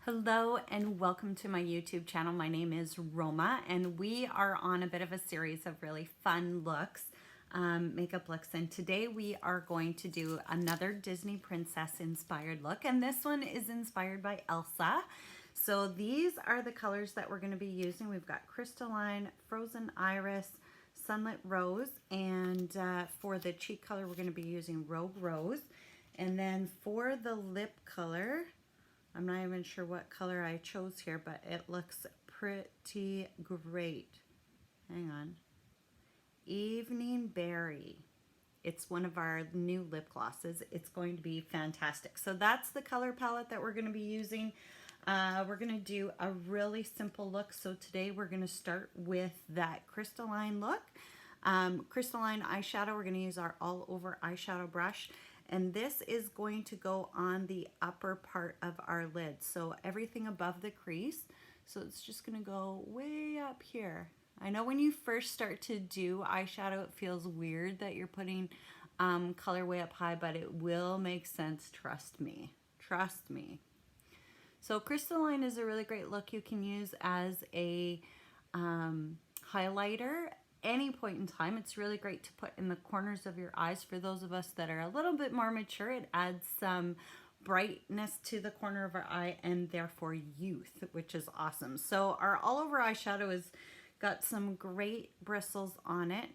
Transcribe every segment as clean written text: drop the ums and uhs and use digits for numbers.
Hello and welcome to my YouTube channel. My name is Roma and we are on a bit of a series of really fun looks, makeup looks, and today we are going to do another Disney Princess inspired look, and this one is inspired by Elsa. So these are the colors that we're going to be using. We've got Crystalline, Frozen Iris, Sunlit Rose, and for the cheek color we're going to be using Rogue Rose. And then for the lip color, I'm not even sure what color I chose here, but it looks pretty great. Hang on. Evening Berry. It's one of our new lip glosses. It's going to be fantastic. So that's the color palette that we're going to be using. We're going to do a really simple look. So today we're going to start with that crystalline look. Crystalline eyeshadow. We're going to use our all over eyeshadow brush. And this is going to go on the upper part of our lid. So everything above the crease. So it's just going to go way up here. I know when you first start to do eyeshadow, it feels weird that you're putting color way up high, but it will make sense. Trust me. Trust me. So crystalline is a really great look you can use as a highlighter any point in time. It's really great to put in the corners of your eyes. For those of us that are a little bit more mature, it adds some brightness to the corner of our eye and therefore youth, which is awesome. So our all over eyeshadow has got some great bristles on it,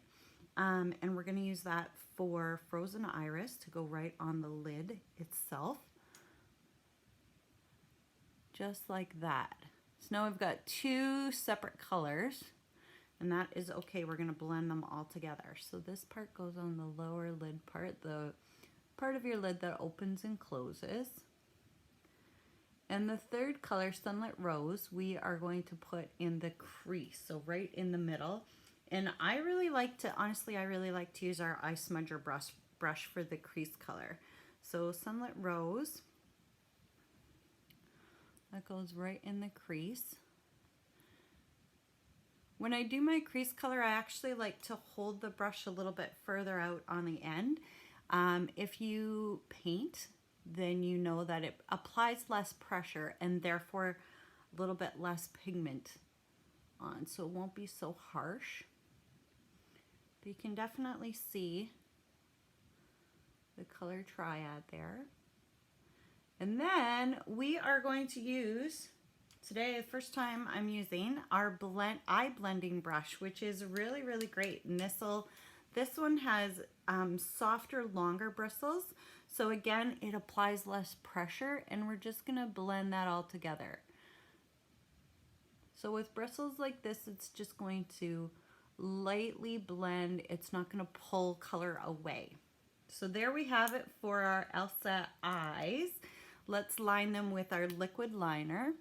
and we're going to use that for Frozen Iris to go right on the lid itself, just like that. So now we've got two separate colors, and that is okay. We're going to blend them all together. So this part goes on the lower lid part, the part of your lid that opens and closes. And the third color, Sunlit Rose, we are going to put in the crease, so right in the middle. And I really like to, honestly, I really like to use our eye smudger brush for the crease color. So Sunlit Rose, that goes right in the crease. When I do my crease color, I actually like to hold the brush a little bit further out on the end. If you paint, then you know that it applies less pressure and therefore a little bit less pigment on, so it won't be so harsh. But you can definitely see the color triad there. And then we are going to use, today, the first time I'm using our eye blending brush, which is really, really great. And this one has softer, longer bristles. So again, it applies less pressure, and we're just gonna blend that all together. So with bristles like this, it's just going to lightly blend. It's not gonna pull color away. So there we have it for our Elsa eyes. Let's line them with our liquid liner.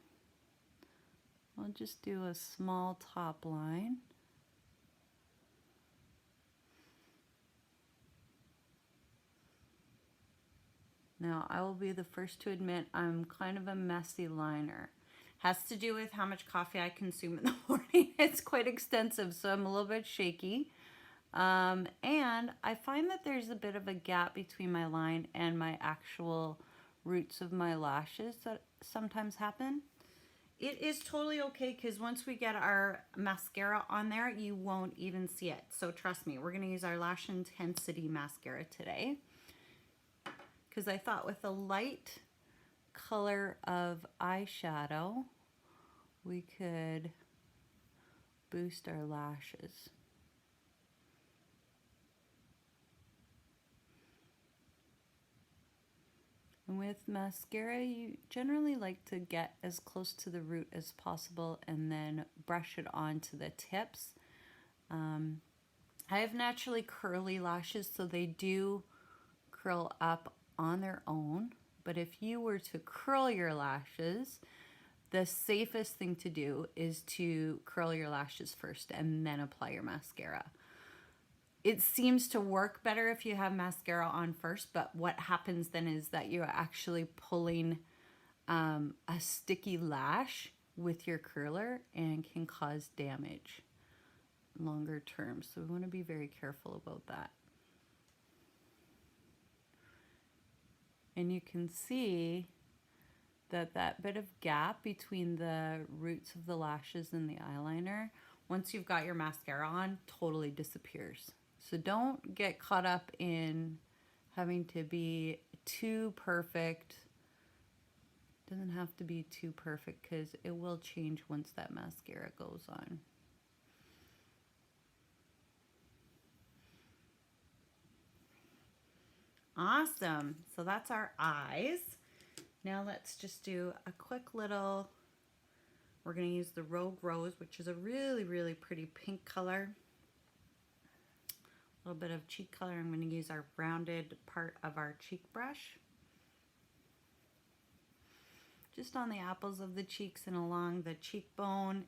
I'll just do a small top line. Now, I will be the first to admit I'm kind of a messy liner. Has to do with how much coffee I consume in the morning. It's quite extensive, so I'm a little bit shaky. And I find that there's a bit of a gap between my line and my actual roots of my lashes that sometimes happen. It is totally okay, because once we get our mascara on there, you won't even see it. So trust me, we're going to use our Lash Intensity mascara today, because I thought with a light color of eyeshadow, we could boost our lashes. And with mascara, you generally like to get as close to the root as possible and then brush it onto the tips. I have naturally curly lashes, so they do curl up on their own. But if you were to curl your lashes, the safest thing to do is to curl your lashes first and then apply your mascara. It seems to work better if you have mascara on first, but what happens then is that you're actually pulling a sticky lash with your curler and can cause damage longer term. So we want to be very careful about that. And you can see that bit of gap between the roots of the lashes and the eyeliner, once you've got your mascara on, totally disappears. So don't get caught up in having to be too perfect. Doesn't have to be too perfect because it will change once that mascara goes on. Awesome. So that's our eyes. Now let's just do a quick little, we're going to use the Rogue Rose, which is a really, really pretty pink color. A little bit of cheek color. I'm going to use our rounded part of our cheek brush. Just on the apples of the cheeks and along the cheekbone.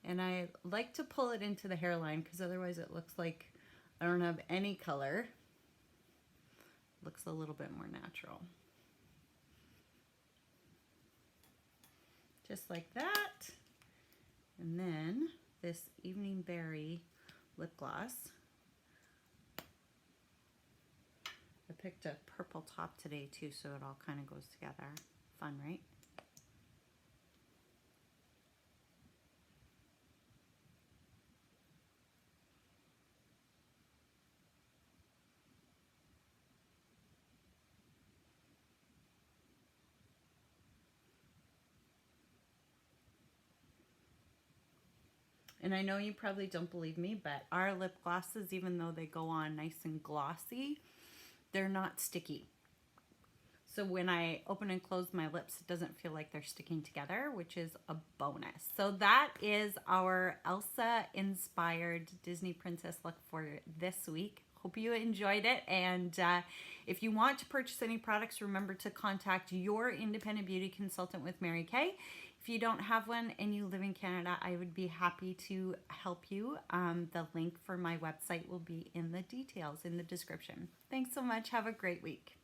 And I like to pull it into the hairline because otherwise it looks like I don't have any color. Looks a little bit more natural. Just like that. And then this Evening Berry lip gloss. I picked a purple top today too, so it all kind of goes together. Fun, right? And I know you probably don't believe me, but our lip glosses, even though they go on nice and glossy, they're not sticky. So when I open and close my lips, it doesn't feel like they're sticking together, which is a bonus. So that is our Elsa inspired Disney princess look for this week. Hope you enjoyed it. And if you want to purchase any products, remember to contact your independent beauty consultant with Mary Kay. If you don't have one and you live in Canada, I would be happy to help you. The link for my website will be in the details in the description. Thanks so much. Have a great week.